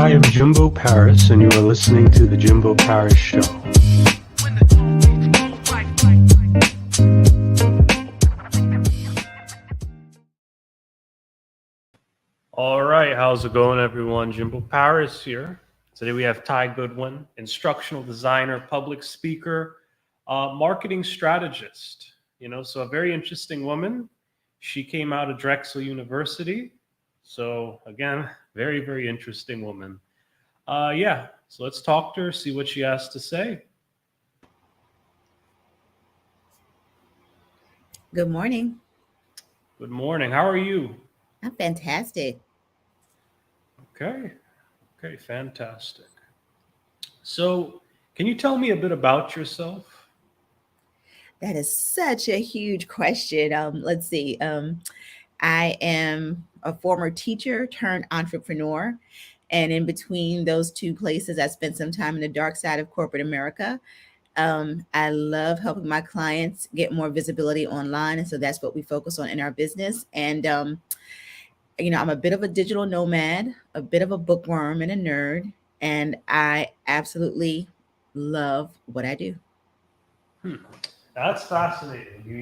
I am Jimbo Paris, and you are listening to The Jimbo Paris Show. All right, how's it going, everyone? Jimbo Paris here. Today we have Tai Goodwin, instructional designer, public speaker, marketing strategist. So a very interesting woman. She came out of Drexel University. So again, very, very interesting woman. So let's talk to her, see what she has to say. Good morning. Good morning. How are you? I'm fantastic. Okay, fantastic. So, can you tell me a bit about yourself? That is such a huge question. Let's see. I am a former teacher turned entrepreneur. And in between those two places, I spent some time in the dark side of corporate America. I love helping my clients get more visibility online. And so that's what we focus on in our business. And, I'm a bit of a digital nomad, a bit of a bookworm and a nerd. And I absolutely love what I do. Hmm. That's fascinating. You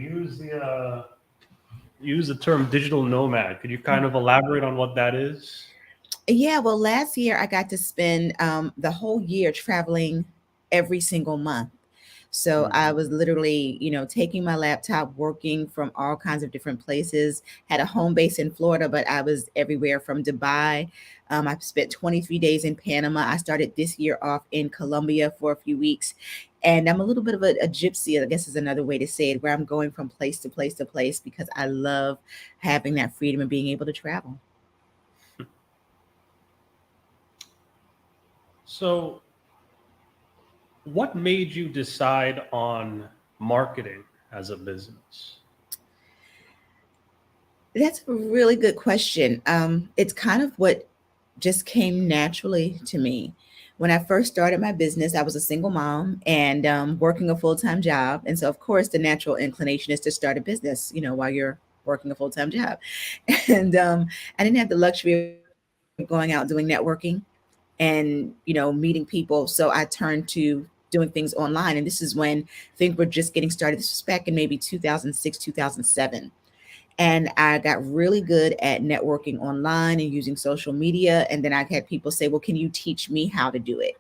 use the term digital nomad. Could you kind of elaborate on what that is? Yeah, well, last year I got to spend the whole year traveling every single month. So I Mhm. was literally, taking my laptop, working from all kinds of different places. Had a home base in Florida, but I was everywhere from Dubai. I spent 23 days in Panama. I started this year off in Colombia for a few weeks. And I'm a little bit of a gypsy, I guess is another way to say it, where I'm going from place to place to place because I love having that freedom and being able to travel. So, what made you decide on marketing as a business? That's a really good question. It's kind of what just came naturally to me. When I first started my business, I was a single mom and working a full time job. And so, of course, the natural inclination is to start a business, while you're working a full time job. And I didn't have the luxury of going out doing networking and, meeting people. So I turned to doing things online. And this is when things were just getting started. This was back in maybe 2006, 2007, and I got really good at networking online and using social media. And then I had people say, well, can you teach me how to do it?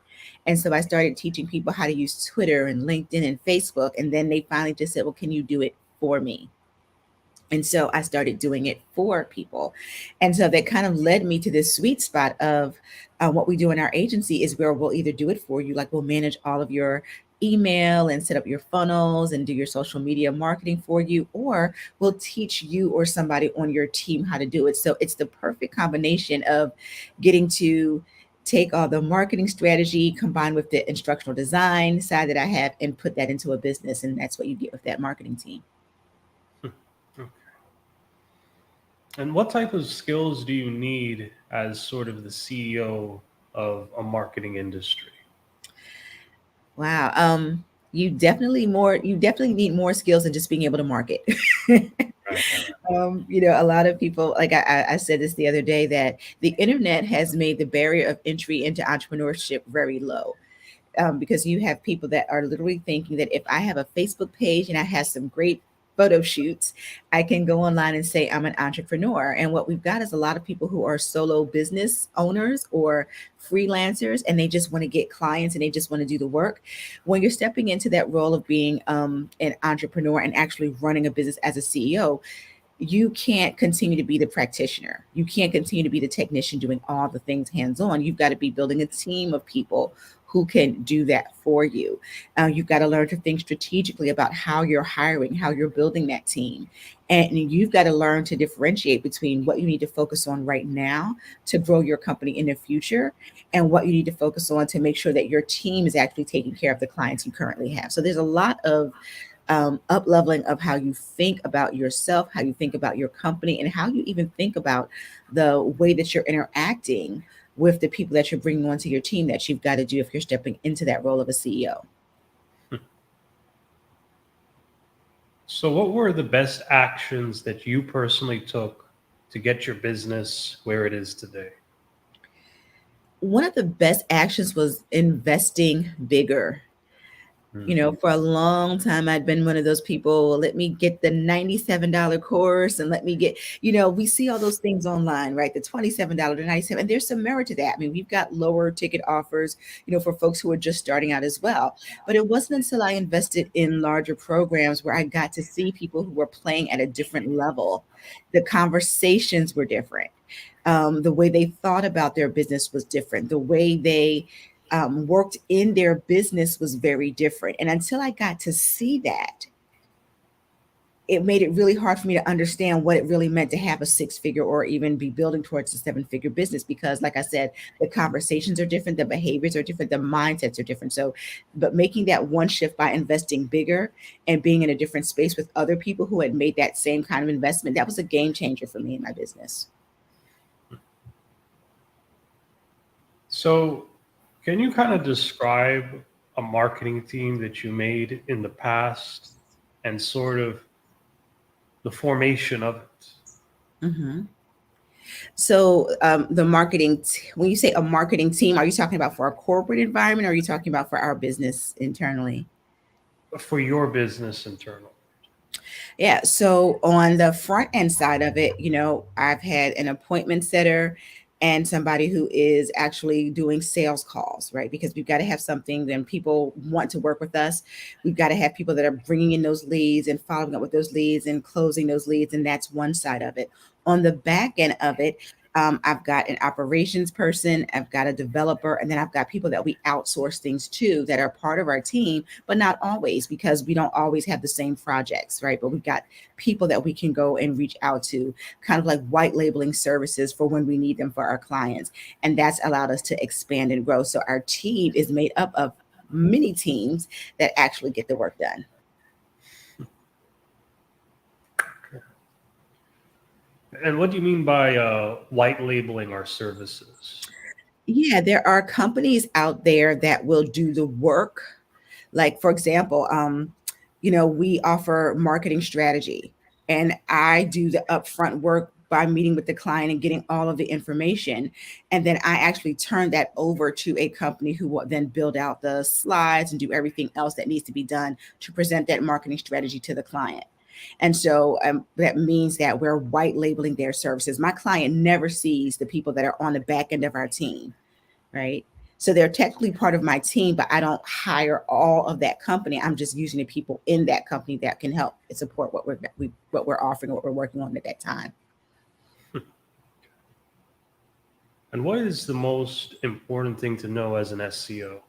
And so I started teaching people how to use Twitter and LinkedIn and Facebook. And then they finally just said, well, can you do it for me? And so I started doing it for people. And so that kind of led me to this sweet spot of what we do in our agency is where we'll either do it for you, like we'll manage all of your email and set up your funnels and do your social media marketing for you, or we'll teach you or somebody on your team how to do it. So it's the perfect combination of getting to take all the marketing strategy combined with the instructional design side that I have and put that into a business. And that's what you get with that marketing team. Okay. And what type of skills do you need as sort of the CEO of a marketing industry? Wow. You definitely need more skills than just being able to market. Right, right, right. A lot of people, like I said this the other day, that the internet has made the barrier of entry into entrepreneurship very low. Because you have people that are literally thinking that if I have a Facebook page and I have some great photo shoots, I can go online and say I'm an entrepreneur. And what we've got is a lot of people who are solo business owners or freelancers, and they just want to get clients and they just want to do the work. When you're stepping into that role of being an entrepreneur and actually running a business as a CEO, you can't continue to be the practitioner. You can't continue to be the technician doing all the things hands on. You've got to be building a team of people who can do that for you. You've got to learn to think strategically about how you're hiring, how you're building that team. And you've got to learn to differentiate between what you need to focus on right now to grow your company in the future and what you need to focus on to make sure that your team is actually taking care of the clients you currently have. So there's a lot of up leveling of how you think about yourself, how you think about your company, and how you even think about the way that you're interacting with the people that you're bringing onto your team that you've got to do if you're stepping into that role of a CEO. So, what were the best actions that you personally took to get your business where it is today? One of the best actions was investing bigger. Mm. For a long time, I'd been one of those people, "Well, let me get the $97 course and let me get, we see all those things online, right? The $27, the 97, and there's some merit to that. I mean, we've got lower ticket offers, for folks who are just starting out as well. But it wasn't until I invested in larger programs where I got to see people who were playing at a different level. The conversations were different. The way they thought about their business was different. The way they worked in their business was very different. And until I got to see that, it made it really hard for me to understand what it really meant to have a six-figure or even be building towards a seven-figure business. Because, like I said, the conversations are different, the behaviors are different, the mindsets are different. So, but making that one shift by investing bigger and being in a different space with other people who had made that same kind of investment, that was a game changer for me in my business. So, can you kind of describe a marketing team that you made in the past and sort of the formation of it? Mhm. So, the when you say a marketing team, are you talking about for a corporate environment, or are you talking about for our business internally? For your business internal? Yeah. So on the front end side of it, I've had an appointment setter and somebody who is actually doing sales calls, right? Because we've got to have something when people want to work with us. We've got to have people that are bringing in those leads and following up with those leads and closing those leads. And that's one side of it. On the back end of it, I've got an operations person, I've got a developer, and then I've got people that we outsource things to that are part of our team, but not always, because we don't always have the same projects, right? But we've got people that we can go and reach out to, kind of like white labeling services for when we need them for our clients. And that's allowed us to expand and grow. So our team is made up of many teams that actually get the work done. And what do you mean by white labeling our services? Yeah, there are companies out there that will do the work. Like, for example, we offer marketing strategy, and I do the upfront work by meeting with the client and getting all of the information. And then I actually turn that over to a company who will then build out the slides and do everything else that needs to be done to present that marketing strategy to the client. And so that means that we're white labeling their services. My client never sees the people that are on the back end of our team, right? So they're technically part of my team, but I don't hire all of that company. I'm just using the people in that company that can help and support what we're offering, what we're working on at that time. And what is the most important thing to know as an SEO?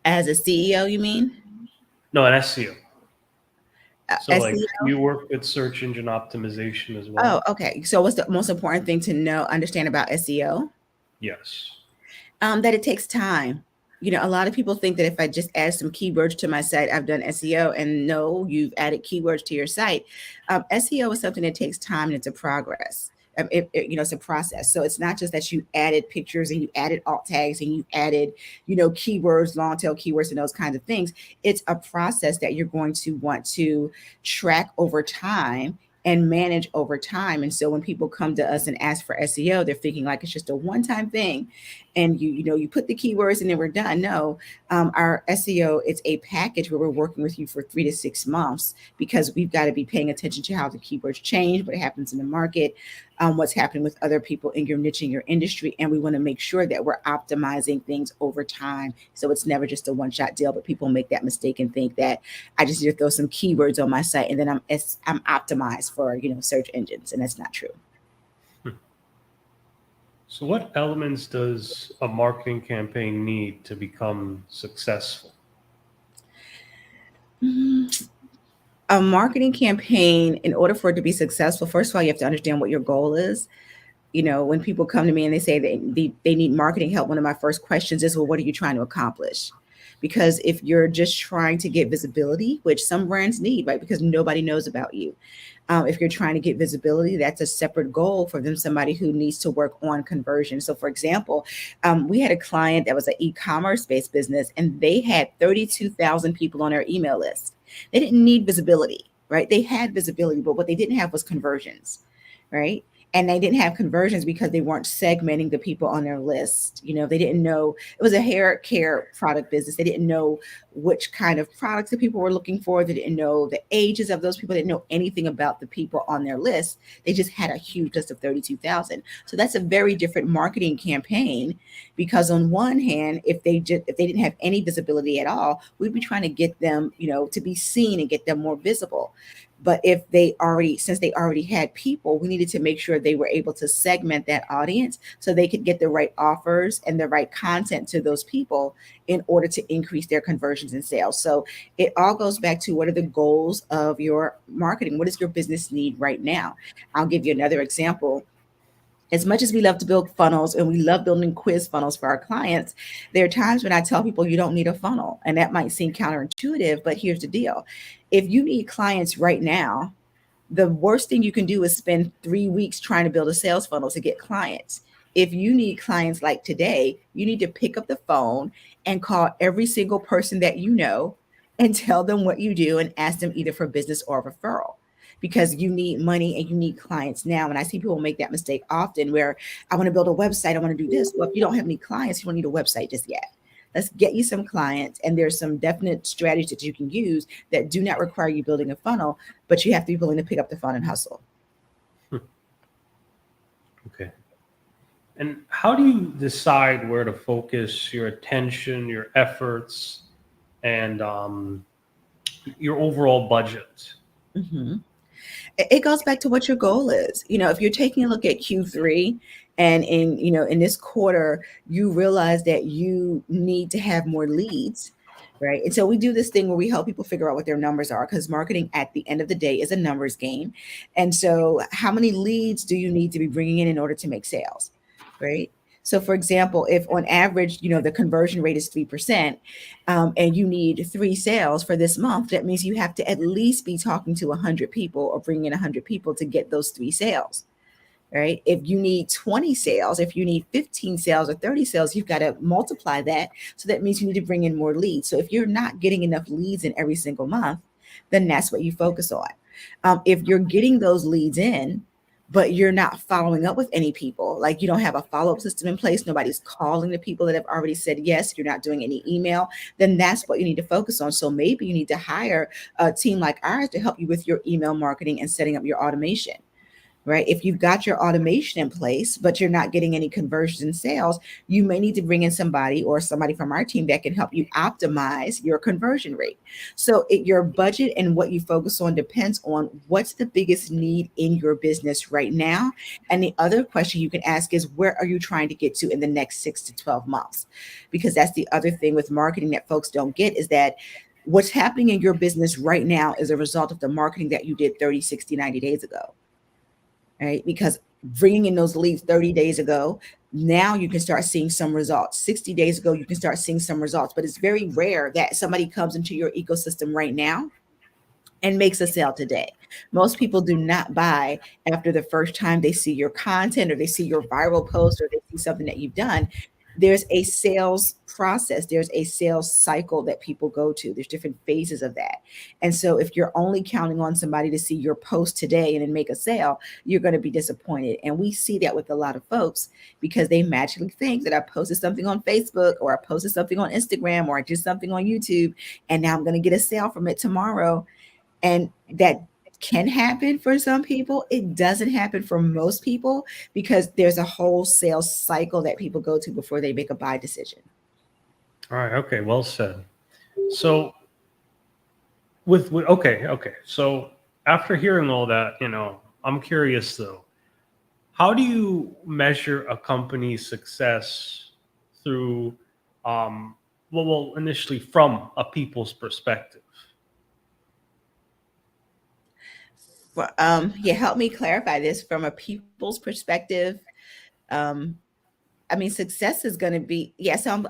As a CEO, you mean? No, an SEO. So, like, SEO? you work with search engine optimization as Oh, well? okay. So what's the most important thing to understand about SEO? Yes. That it takes time. A lot of people think that if I just add some keywords to my site, I've done SEO. And no, you've added keywords to your site. SEO is something that takes time, and it's a progress. It's a process. So it's not just that you added pictures and you added alt tags and you added, keywords, long tail keywords, and those kinds of things. It's a process that you're going to want to track over time and manage over time. And so when people come to us and ask for SEO, they're thinking like it's just a one-time thing, and you put the keywords and then we're done. No, our SEO, it's a package where we're working with you for 3 to 6 months, because we've got to be paying attention to how the keywords change, what happens in the market, what's happening with other people in your niche, in your industry, and we want to make sure that we're optimizing things over time. So it's never just a one-shot deal. But people make that mistake and think that I just need to throw some keywords on my site and then I'm optimized for search engines, and that's not true. So, what elements does a marketing campaign need to become successful? A marketing campaign, in order for it to be successful, first of all, you have to understand what your goal is. When people come to me and they say they need marketing help, one of my first questions is, well, what are you trying to accomplish? Because if you're just trying to get visibility, which some brands need, right, because nobody knows about you. If you're trying to get visibility, that's a separate goal for them, somebody who needs to work on conversion. So, for example, we had a client that was an e-commerce based business, and they had 32,000 people on their email list. They didn't need visibility, right? They had visibility, but what they didn't have was conversions, right? and they didn't have conversions because they weren't segmenting the people on their list. They didn't know it was a hair care product business. They didn't know which kind of products the people were looking for. They didn't know the ages of those people. They didn't know anything about the people on their list. They just had a huge list of 32,000. So that's a very different marketing campaign, because on one hand, if they didn't have any visibility at all, we'd be trying to get them, to be seen and get them more visible. But since they already had people, we needed to make sure they were able to segment that audience so they could get the right offers and the right content to those people in order to increase their conversions and sales. So it all goes back to, what are the goals of your marketing? What does your business need right now? I'll give you another example. As much as we love to build funnels and we love building quiz funnels for our clients, there are times when I tell people you don't need a funnel. And that might seem counterintuitive, but here's the deal. If you need clients right now, the worst thing you can do is spend 3 weeks trying to build a sales funnel to get clients. If you need clients like today, you need to pick up the phone and call every single person that you know and tell them what you do and ask them either for business or referral, because you need money and you need clients now. And I see people make that mistake often, where I want to build a website, I want to do this. Well, if you don't have any clients, you don't need a website just yet. Let's get you some clients. And there's some definite strategies that you can use that do not require you building a funnel, but you have to be willing to pick up the phone and hustle. Okay. And how do you decide where to focus your attention, your efforts, and your overall budget? Mm-hmm. It goes back to what your goal is. If you're taking a look at Q3 and in this quarter, you realize that you need to have more leads, right? And so we do this thing where we help people figure out what their numbers are, because marketing at the end of the day is a numbers game. And so how many leads do you need to be bringing in order to make sales, right? So for example, if on average, the conversion rate is 3%, and you need 3 sales for this month, that means you have to at least be talking to 100 people or bringing in 100 people to get those 3 sales, right? If you need 20 sales, if you need 15 sales or 30 sales, you've got to multiply that. So that means you need to bring in more leads. So if you're not getting enough leads in every single month, then that's what you focus on. If you're getting those leads in, but you're not following up with any people, like you don't have a follow-up system in place, nobody's calling the people that have already said yes, you're not doing any email, then that's what you need to focus on. So maybe you need to hire a team like ours to help you with your email marketing and setting up your automation, right? If you've got your automation in place, but you're not getting any conversions and sales, you may need to bring in somebody from our team that can help you optimize your conversion rate. So your budget and what you focus on depends on what's the biggest need in your business right now. And the other question you can ask is, where are you trying to get to in the next 6 to 12 months? Because that's the other thing with marketing that folks don't get, is that what's happening in your business right now is a result of the marketing that you did 30, 60, 90 days ago. Right? Because bringing in those leads 30 days ago, now you can start seeing some results. 60 days ago, you can start seeing some results, but it's very rare that somebody comes into your ecosystem right now and makes a sale today. Most people do not buy after the first time they see your content or they see your viral post or they see something that you've done. There's a sales process. There's a sales cycle that people go to. There's different phases of that. And so if you're only counting on somebody to see your post today and then make a sale, you're going to be disappointed. And we see that with a lot of folks, because they magically think that I posted something on Facebook or I posted something on Instagram or I did something on YouTube, and now I'm going to get a sale from it tomorrow. And that can happen for some people. It doesn't happen for most people, because there's a whole sales cycle that people go to before they make a buy decision. All right. Okay. Well said. So okay. So after hearing all that, I'm curious though, how do you measure a company's success through, initially from a people's perspective? Help me clarify this from a people's perspective. Success is going to be, yes. Yeah, so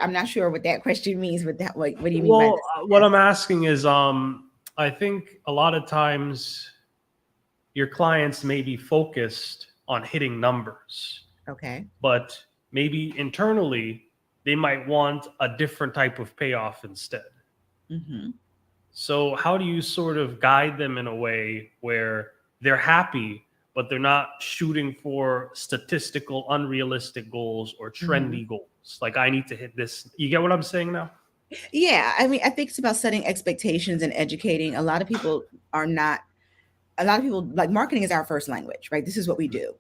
I'm not sure what that question means. With that, what do you mean by what I'm asking is, I think a lot of times your clients may be focused on hitting numbers. Okay. But maybe internally they might want a different type of payoff instead. Mm-hmm. So how do you sort of guide them in a way where they're happy, but they're not shooting for statistical, unrealistic goals or trendy goals. Like, I need to hit this. You get what I'm saying now? Yeah, I mean, I think it's about setting expectations and educating. A lot of people like marketing is our first language, right? This is what we do.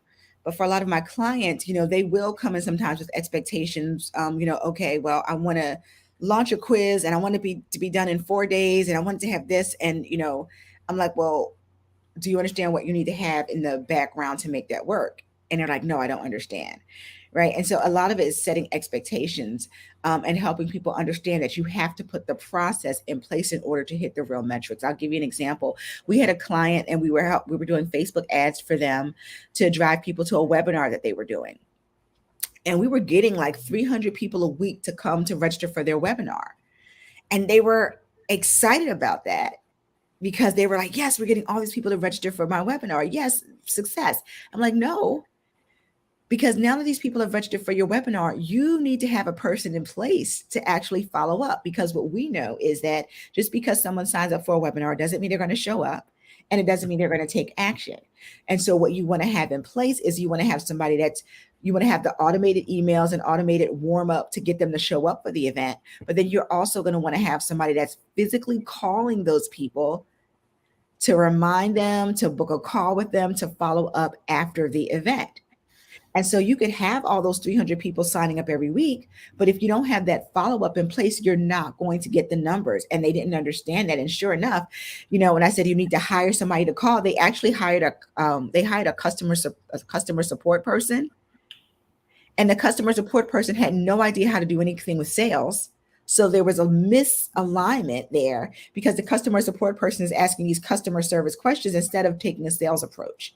But for a lot of my clients, they will come in sometimes with expectations. Okay, well, I want to launch a quiz and I want to be done in 4 days and I want to have this. And, I'm like, well, do you understand what you need to have in the background to make that work? And they're like, no, I don't understand. Right. And so a lot of it is setting expectations, and helping people understand that you have to put the process in place in order to hit the real metrics. I'll give you an example. We had a client and we were doing Facebook ads for them to drive people to a webinar that they were doing. And we were getting like 300 people a week to come to register for their webinar. And they were excited about that, because they were like, yes, we're getting all these people to register for my webinar. Yes, success. I'm like, no, because now that these people have registered for your webinar, you need to have a person in place to actually follow up. Because what we know is that just because someone signs up for a webinar doesn't mean they're going to show up, and it doesn't mean they're going to take action. And so what you want to have in place is you want to have somebody you want to have the automated emails and automated warm up to get them to show up for the event. But then you're also going to want to have somebody that's physically calling those people to remind them, to book a call with them, to follow up after the event. And so you could have all those 300 people signing up every week, but if you don't have that follow-up in place, you're not going to get the numbers. And they didn't understand that. And sure enough, when I said you need to hire somebody to call, they actually hired a customer support person. And the customer support person had no idea how to do anything with sales. So there was a misalignment there, because the customer support person is asking these customer service questions instead of taking a sales approach.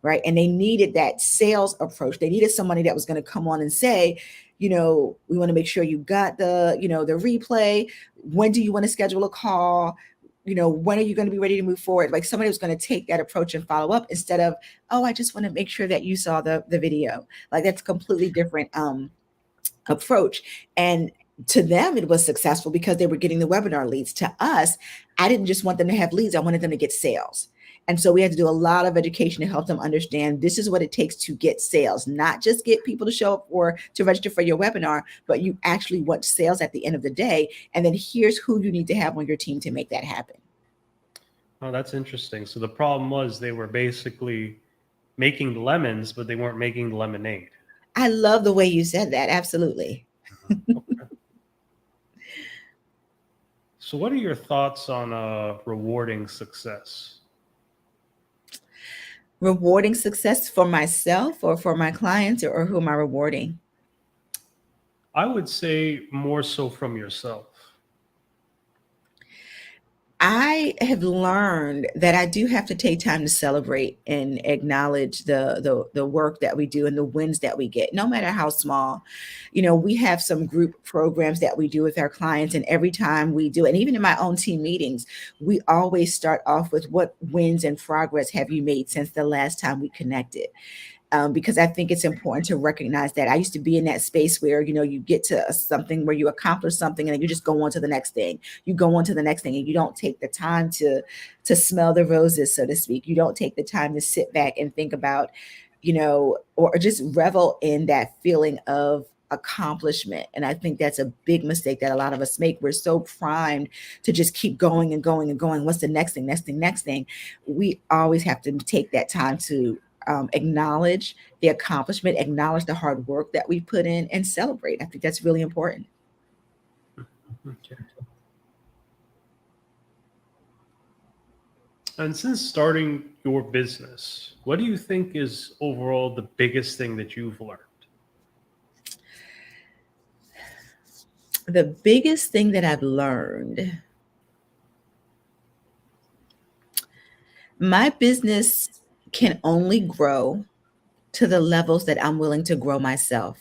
Right. And they needed that sales approach. They needed somebody that was going to come on and say, we want to make sure you got the replay. When do you want to schedule a call? When are you going to be ready to move forward? Like somebody was going to take that approach and follow up, instead of, oh, I just want to make sure that you saw the video. Like that's a completely different approach. And to them, it was successful because they were getting the webinar leads. To us, I didn't just want them to have leads. I wanted them to get sales. And so we had to do a lot of education to help them understand this is what it takes to get sales, not just get people to show up or to register for your webinar, but you actually want sales at the end of the day. And then here's who you need to have on your team to make that happen. Oh, that's interesting. So the problem was they were basically making the lemons, but they weren't making the lemonade. I love the way you said that. Absolutely. Okay. So what are your thoughts on rewarding success? Rewarding success for myself or for my clients, or who am I rewarding? I would say more so from yourself. I have learned that I do have to take time to celebrate and acknowledge the work that we do and the wins that we get, no matter how small. We have some group programs that we do with our clients, and every time we do, and even in my own team meetings, we always start off with what wins and progress have you made since the last time we connected. Because I think it's important to recognize that. I used to be in that space where, you get to something where you accomplish something and then you just go on to the next thing. You go on to the next thing and you don't take the time to smell the roses, so to speak. You don't take the time to sit back and think about, or just revel in that feeling of accomplishment. And I think that's a big mistake that a lot of us make. We're so primed to just keep going and going and going. What's the next thing, next thing, next thing? We always have to take that time to acknowledge the accomplishment, acknowledge the hard work that we put in, and celebrate. I think that's really important. Okay. And since starting your business, what do you think is overall the biggest thing that you've learned? The biggest thing that I've learned, my business can only grow to the levels that I'm willing to grow myself.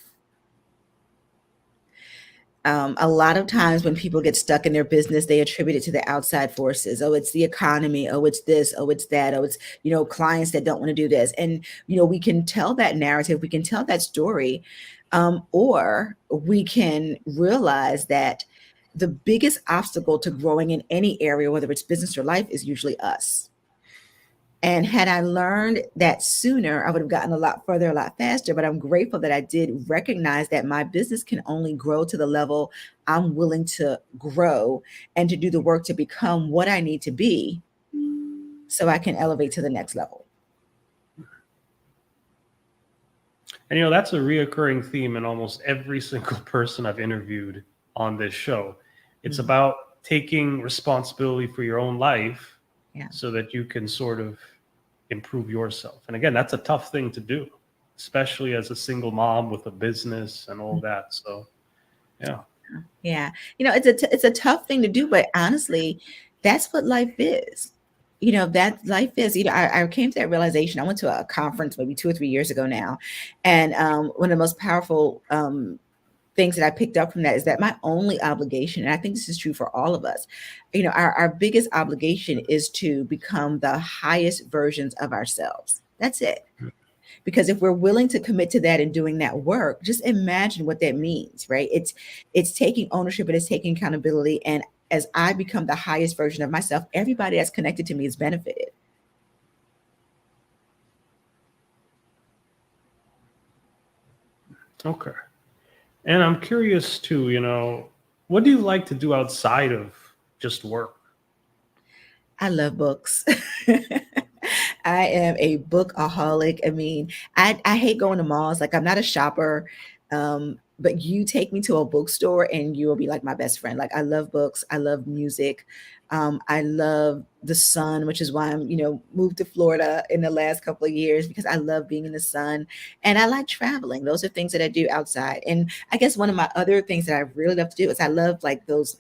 A lot of times when people get stuck in their business, they attribute it to the outside forces. Oh, it's the economy. Oh, it's this. Oh, it's that. Oh, it's, clients that don't want to do this. And, we can tell that narrative. We can tell that story. Or we can realize that the biggest obstacle to growing in any area, whether it's business or life, is usually us. And had I learned that sooner, I would have gotten a lot further, a lot faster. But I'm grateful that I did recognize that my business can only grow to the level I'm willing to grow and to do the work to become what I need to be so I can elevate to the next level. And that's a reoccurring theme in almost every single person I've interviewed on this show. It's Mhm. about taking responsibility for your own life Yeah. so that you can sort of improve yourself. And again, that's a tough thing to do, especially as a single mom with a business and all that. So, yeah. Yeah. It's a tough thing to do, but honestly, that's what life is. That life is, I came to that realization. I went to a conference maybe 2 or 3 years ago now. And one of the most powerful things that I picked up from that is that my only obligation, and I think this is true for all of us, our biggest obligation is to become the highest versions of ourselves. That's it. Because if we're willing to commit to that and doing that work, just imagine what that means, right? It's taking ownership and it's taking accountability. And as I become the highest version of myself, everybody that's connected to me is benefited. Okay. And I'm curious too, what do you like to do outside of just work? I love books. I am a bookaholic. I mean, I hate going to malls. Like I'm not a shopper. But you take me to a bookstore and you will be like my best friend. Like I love books. I love music. I love the sun, which is why I'm, moved to Florida in the last couple of years because I love being in the sun and I like traveling. Those are things that I do outside. And I guess one of my other things that I really love to do is I love like those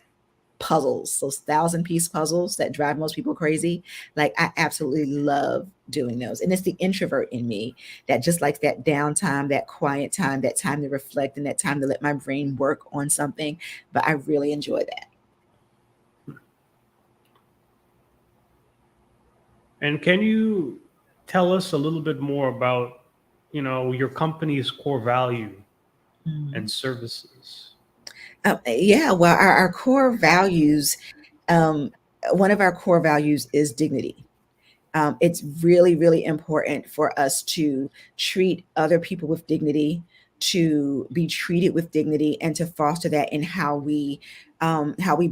puzzles, those 1,000-piece puzzles that drive most people crazy. Like I absolutely love doing those. And it's the introvert in me that just likes that downtime, that quiet time, that time to reflect and that time to let my brain work on something. But I really enjoy that. And can you tell us a little bit more about, your company's core value Mhm. and services? Yeah, well, our core values, um, one of our core values is dignity. It's really, really important for us to treat other people with dignity, to be treated with dignity, and to foster that in how we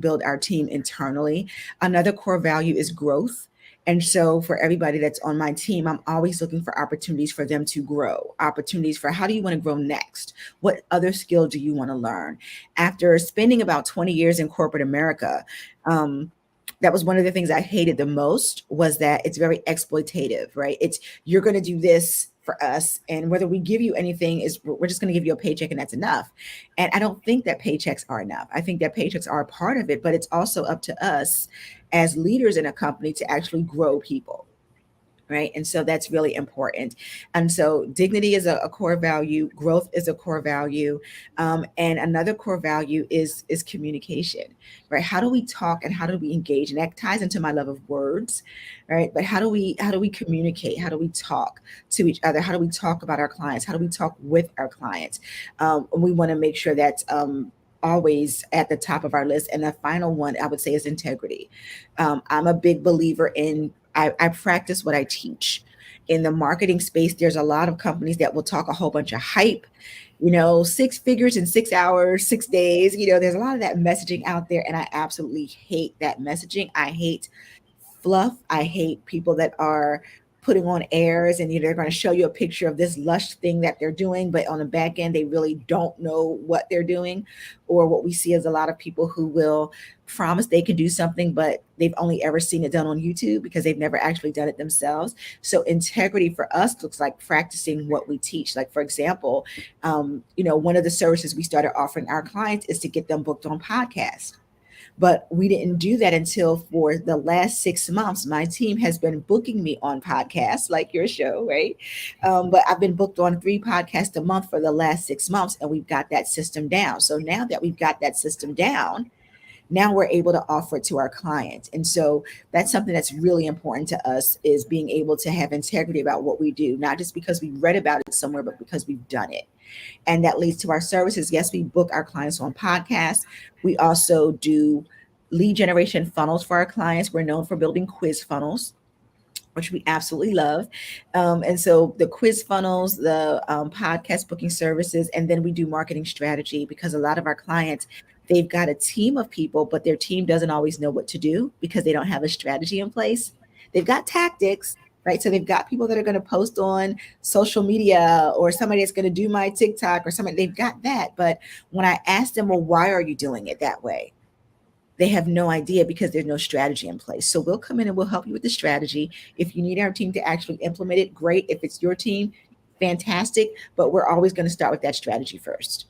build our team internally. Another core value is growth. And so for everybody that's on my team, I'm always looking for opportunities for them to grow, opportunities for how do you want to grow next? What other skill do you want to learn? After spending about 20 years in corporate America, that was one of the things I hated the most was that it's very exploitative, right? It's you're going to do this for us, and whether we give you anything is we're just going to give you a paycheck and that's enough. And I don't think that paychecks are enough. I think that paychecks are a part of it, but it's also up to us as leaders in a company to actually grow people. Right. And so that's really important. And so dignity is a core value, growth is a core value. And another core value is communication, right? How do we talk and how do we engage? And that ties into my love of words, right? But how do we communicate? How do we talk to each other? How do we talk about our clients? How do we talk with our clients? We want to make sure that's always at the top of our list. And the final one I would say is integrity. I'm a big believer in I practice what I teach. In the marketing space, there's a lot of companies that will talk a whole bunch of hype, 6 figures in 6 hours, 6 days. There's a lot of that messaging out there, and I absolutely hate that messaging. I hate fluff. I hate people that are putting on airs and they're going to show you a picture of this lush thing that they're doing, but on the back end, they really don't know what they're doing. Or what we see is a lot of people who will promise they can do something, but they've only ever seen it done on YouTube because they've never actually done it themselves. So integrity for us looks like practicing what we teach. Like, for example, one of the services we started offering our clients is to get them booked on podcasts. But we didn't do that until for the last 6 months. My team has been booking me on podcasts like your show, right? But I've been booked on 3 podcasts a month for the last 6 months, and we've got that system down. So now that we've got that system down, now we're able to offer it to our clients. And so that's something that's really important to us is being able to have integrity about what we do, not just because we read about it somewhere, but because we've done it. And that leads to our services. Yes, we book our clients on podcasts. We also do lead generation funnels for our clients. We're known for building quiz funnels. which we absolutely love. And so the quiz funnels, the podcast booking services, and then we do marketing strategy because a lot of our clients, they've got a team of people, but their team doesn't always know what to do because they don't have a strategy in place. They've got tactics, right? So they've got people that are going to post on social media or somebody that's going to do my TikTok or something. They've got that. But when I ask them, well, why are you doing it that way? They have no idea because there's no strategy in place. So we'll come in and we'll help you with the strategy. If you need our team to actually implement it, great. If it's your team, fantastic. But we're always going to start with that strategy first.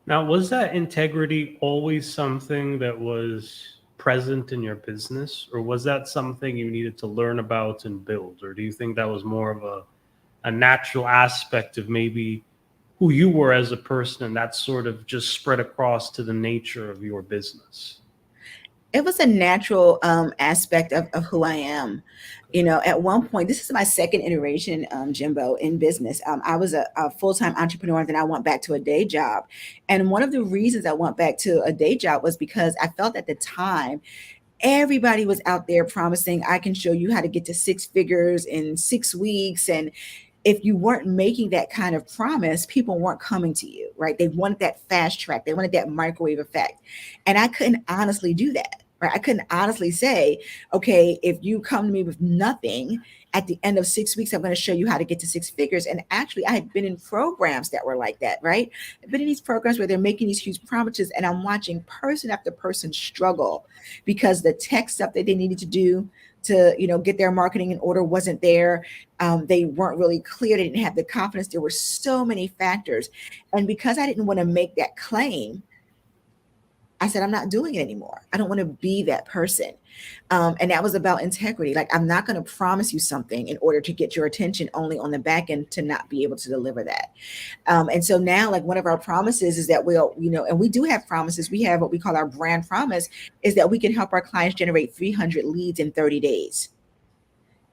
Now, was that integrity always something that was present in your business, or was that something you needed to learn about and build? Or do you think that was more of a natural aspect of maybe who you were as a person, and that sort of just spread across to the nature of your business? It was a natural aspect of who I am. At one point, this is my second iteration, Jimbo, in business. I was a full-time entrepreneur, and then I went back to a day job. And one of the reasons I went back to a day job was because I felt at the time everybody was out there promising, I can show you how to get to six figures in 6 weeks. And if you weren't making that kind of promise, people weren't coming to you, right? They wanted that fast track. They wanted that microwave effect. And I couldn't honestly do that, right? I couldn't honestly say, okay, if you come to me with nothing, at the end of 6 weeks, I'm going to show you how to get to six figures. And actually, I had been in programs that were like that, right? I've been in these programs where they're making these huge promises, and I'm watching person after person struggle because the tech stuff that they needed to do to get their marketing in order wasn't there. They weren't really clear. They didn't have the confidence. There were so many factors. And because I didn't want to make that claim, I said, I'm not doing it anymore. I don't want to be that person. And that was about integrity. Like, I'm not going to promise you something in order to get your attention only on the back end to not be able to deliver that. And so now, like, one of our promises is that and we do have promises. We have what we call our brand promise, is that we can help our clients generate 300 leads in 30 days.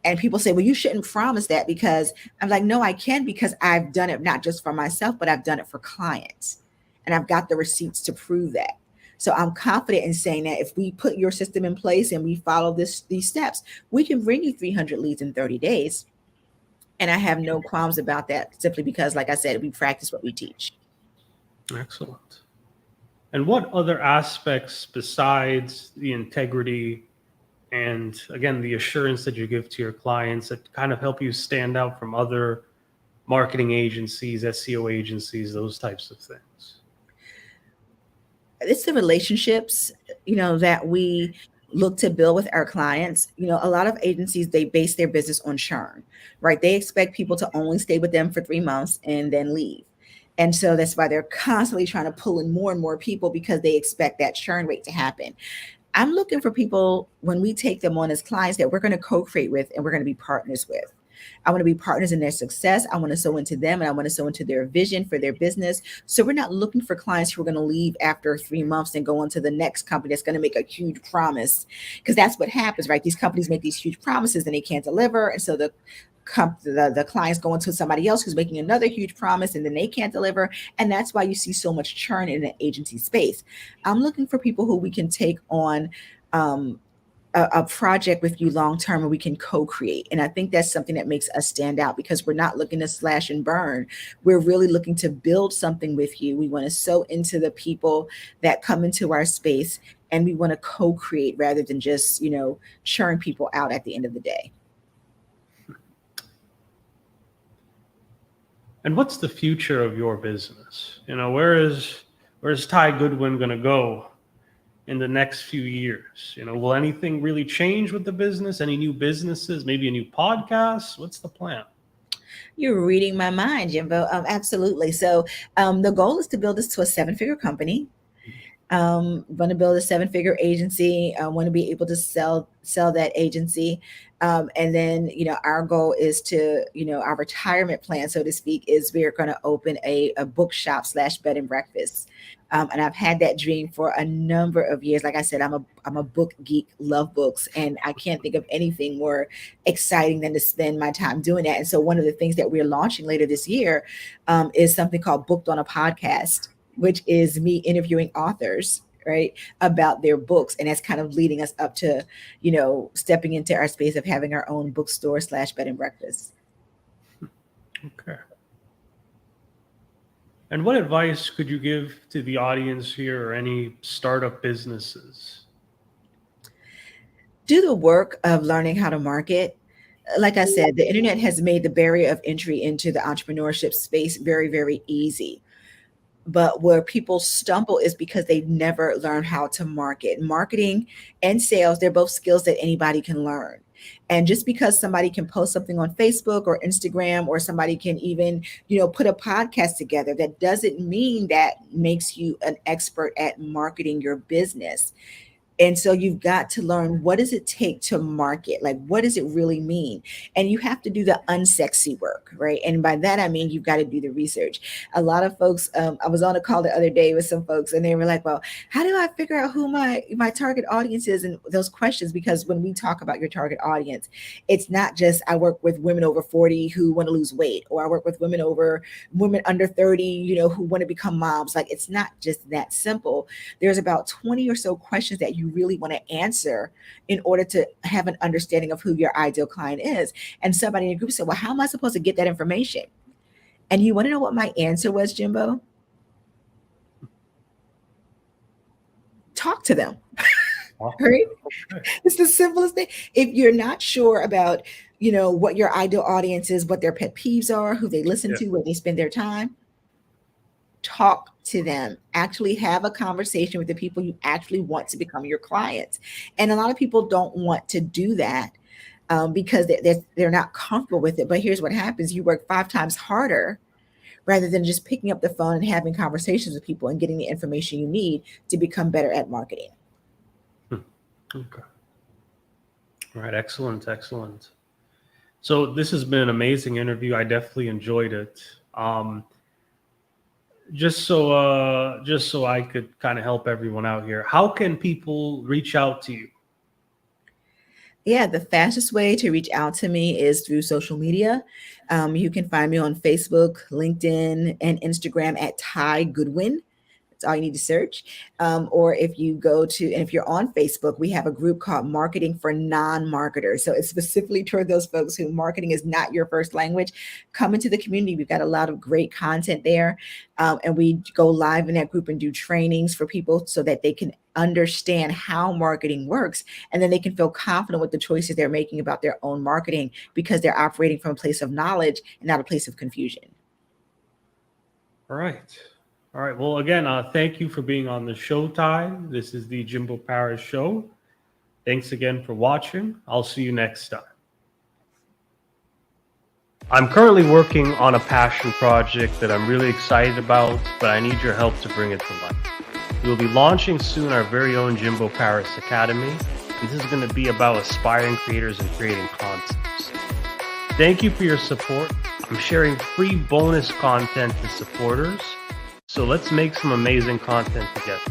And people say, well, you shouldn't promise that, because I'm like, no, I can, because I've done it not just for myself, but I've done it for clients. And I've got the receipts to prove that. So I'm confident in saying that if we put your system in place and we follow these steps, we can bring you 300 leads in 30 days. And I have no qualms about that, simply because, like I said, we practice what we teach. Excellent. And what other aspects besides the integrity and, again, the assurance that you give to your clients that kind of help you stand out from other marketing agencies, SEO agencies, those types of things? It's the relationships, that we look to build with our clients. A lot of agencies, they base their business on churn, right? They expect people to only stay with them for 3 months and then leave. And so that's why they're constantly trying to pull in more and more people, because they expect that churn rate to happen. I'm looking for people, when we take them on as clients, that we're going to co-create with and we're going to be partners with. I want to be partners in their success. I want to sow into them, and I want to sow into their vision for their business. So we're not looking for clients who are going to leave after 3 months and go on to the next company that's going to make a huge promise, because that's what happens, right? These companies make these huge promises and they can't deliver. And so the clients go into somebody else who's making another huge promise and then they can't deliver. And that's why you see so much churn in the agency space. I'm looking for people who we can take on a project with you long term, and we can co-create. And I think that's something that makes us stand out, because we're not looking to slash and burn. We're really looking to build something with you. We want to sow into the people that come into our space, and we want to co-create rather than just, churn people out at the end of the day. And what's the future of your business? Where's Tai Goodwin going to go in the next few years? Will anything really change with the business? Any new businesses, maybe a new podcast? What's the plan? You're reading my mind, Jimbo. Absolutely. So the goal is to build this to a 7-figure company. Want to build a 7-figure agency. I want to be able to sell that agency. And then, our goal is to, our retirement plan, so to speak, is we're going to open a bookshop / bed and breakfast. And I've had that dream for a number of years. Like I said, I'm a book geek, love books, and I can't think of anything more exciting than to spend my time doing that. And so one of the things that we're launching later this year is something called Booked on a Podcast, which is me interviewing authors, right, about their books. And that's kind of leading us up to, stepping into our space of having our own bookstore / bed and breakfast. Okay. And what advice could you give to the audience here or any startup businesses? Do the work of learning how to market. Like I said, the internet has made the barrier of entry into the entrepreneurship space very, very easy. But where people stumble is because they've never learned how to market. Marketing and sales, they're both skills that anybody can learn. And just because somebody can post something on Facebook or Instagram, or somebody can even, put a podcast together, that doesn't mean that makes you an expert at marketing your business. And so you've got to learn, what does it take to market? Like, what does it really mean? And you have to do the unsexy work, right? And by that, I mean, you've got to do the research. A lot of folks, I was on a call the other day with some folks, and they were like, well, how do I figure out who my target audience is? And those questions, because when we talk about your target audience, it's not just, I work with women over 40 who want to lose weight, or I work with women under 30, who want to become moms. Like, it's not just that simple. There's about 20 or so questions that you really want to answer in order to have an understanding of who your ideal client is. And somebody in your group said, well, how am I supposed to get that information? And you want to know what my answer was, Jimbo? Talk to them. Right? It's the simplest thing. If you're not sure about, what your ideal audience is, what their pet peeves are, who they listen to, where they spend their time, talk to them. Actually have a conversation with the people you actually want to become your clients. And a lot of people don't want to do that because they're not comfortable with it. But here's what happens. You work 5 times harder rather than just picking up the phone and having conversations with people and getting the information you need to become better at marketing. Okay. All right. Excellent. Excellent. So this has been an amazing interview. I definitely enjoyed it. Just so I could kind of help everyone out here, how can people reach out to you? Yeah, the fastest way to reach out to me is through social media. You can find me on Facebook, LinkedIn, and Instagram at Tai Goodwin. That's all you need to search. Or if you're on Facebook, we have a group called Marketing for Non-Marketers. So it's specifically toward those folks who marketing is not your first language. Come into the community. We've got a lot of great content there. And we go live in that group and do trainings for people so that they can understand how marketing works. And then they can feel confident with the choices they're making about their own marketing, because they're operating from a place of knowledge and not a place of confusion. All right. All right. Well, again, thank you for being on the show, Tai. This is the Jimbo Paris Show. Thanks again for watching. I'll see you next time. I'm currently working on a passion project that I'm really excited about, but I need your help to bring it to life. We'll be launching soon our very own Jimbo Paris Academy. This is going to be about aspiring creators and creating concepts. Thank you for your support. I'm sharing free bonus content to supporters. So let's make some amazing content together.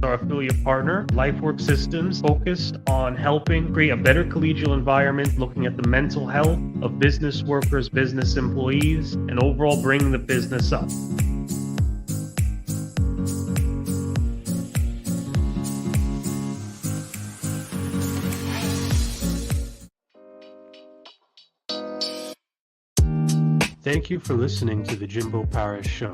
Our affiliate partner, LifeWork Systems, focused on helping create a better collegial environment, looking at the mental health of business workers, business employees, and overall bringing the business up. Thank you for listening to the Jimbo Paris Show.